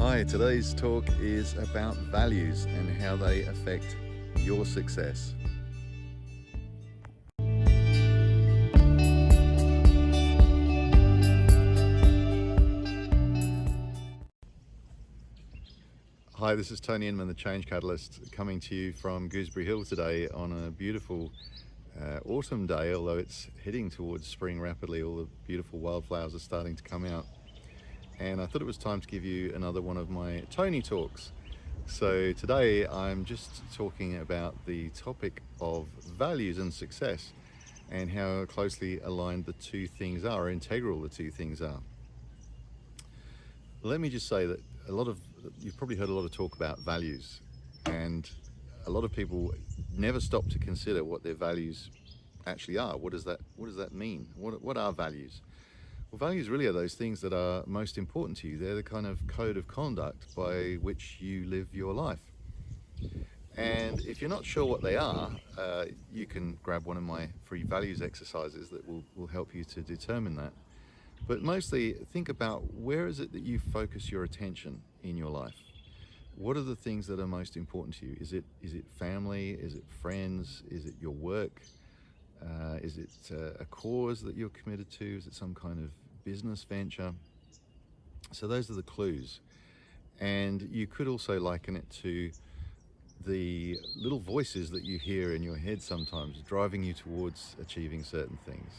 Hi, today's talk is about values and how they affect your success. Hi, this is Tony Inman, the Change Catalyst, coming to you from Gooseberry Hill today on a beautiful autumn day, although it's heading towards spring rapidly. All the beautiful wildflowers are starting to come out. And I thought it was time to give you another one of my Tony talks. So today I'm just talking about the topic of values and success and how closely aligned the two things are, or integral the two things are. Let me just say that you've probably heard a lot of talk about values, and a lot of people never stop to consider what their values actually are. What does that mean? What are values? Well, values really are those things that are most important to you. They're the kind of code of conduct by which you live your life. And if you're not sure what they are, you can grab one of my free values exercises that will help you to determine that. But mostly think about, where is it that you focus your attention in your life? What are the things that are most important to you? Is it family? Is it friends? Is it your work? Is it a cause that you're committed to? Is it some kind of business venture? So those are the clues. And you could also liken it to the little voices that you hear in your head sometimes, driving you towards achieving certain things.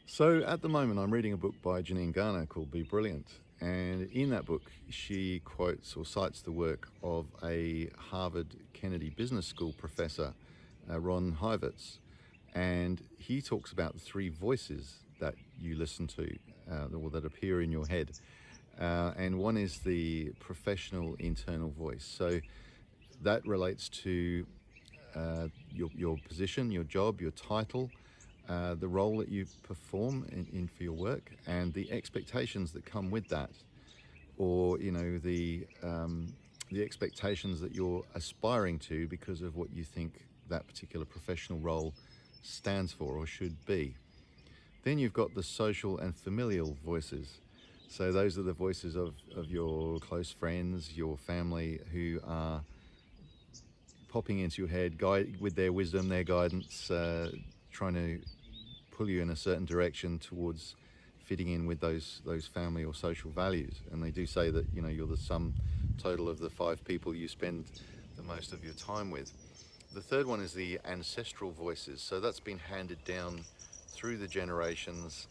So at the moment, I'm reading a book by Janine Garner called Be Brilliant. And in that book, she quotes or cites the work of a Harvard Kennedy Business School professor, Ron Hivitz. And he talks about the three voices that you listen to, or that appear in your head. And one is the professional internal voice. So that relates to your position, your job, your title, the role that you perform in for your work, and the expectations that come with that, or the expectations that you're aspiring to because of what you think that particular professional role stands for or should be. Then you've got the social and familial voices. So those are the voices of your close friends, your family, who are popping into your head, with their wisdom, their guidance, trying to pull you in a certain direction towards fitting in with those family or social values. And they do say that you're the sum total of the 5 people you spend the most of your time with. The third one is the ancestral voices. So that's been handed down through the generations,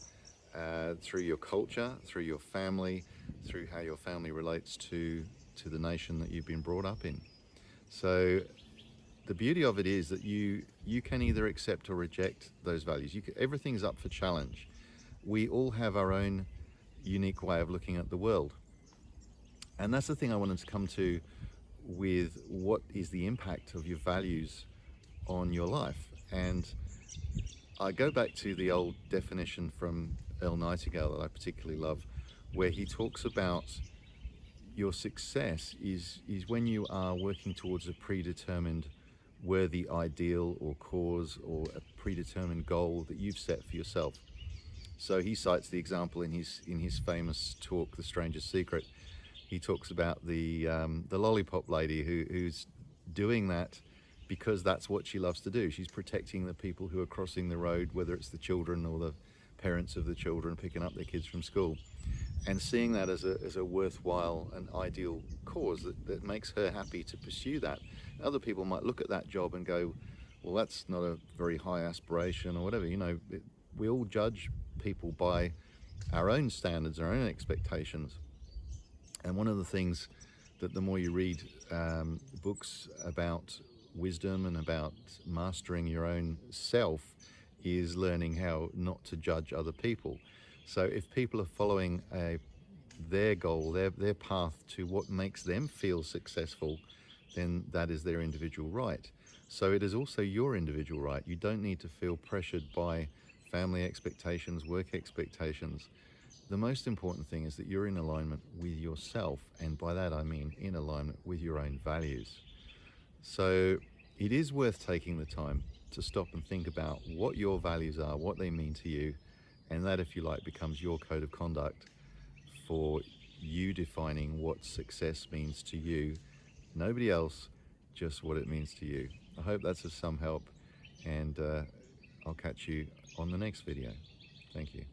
through your culture, through your family, through how your family relates to the nation that you've been brought up in. So the beauty of it is that you can either accept or reject those values. Everything's up for challenge. We all have our own unique way of looking at the world. And that's the thing I wanted to come to with what is the impact of your values on your life. And I go back to the old definition from Earl Nightingale that I particularly love, where he talks about your success is when you are working towards a predetermined worthy ideal or cause, or a predetermined goal that you've set for yourself. So he cites the example in his famous talk, The Stranger's Secret. He talks about the lollipop lady who's doing that because that's what she loves to do. She's protecting the people who are crossing the road, whether it's the children or the parents of the children picking up their kids from school, and seeing that as a worthwhile and ideal cause that makes her happy to pursue that. Other people might look at that job and go, well, that's not a very high aspiration or whatever. We all judge people by our own standards, our own expectations. And one of the things that the more you read books about wisdom and about mastering your own self, is learning how not to judge other people. So if people are following their goal, their path to what makes them feel successful, then that is their individual right. So it is also your individual right. You don't need to feel pressured by family expectations, work expectations. The most important thing is that you're in alignment with yourself, and by that I mean in alignment with your own values. So it is worth taking the time to stop and think about what your values are, what they mean to you, and that, if you like, becomes your code of conduct for you defining what success means to you. Nobody else, just what it means to you. I hope that's of some help, and I'll catch you on the next video. Thank you.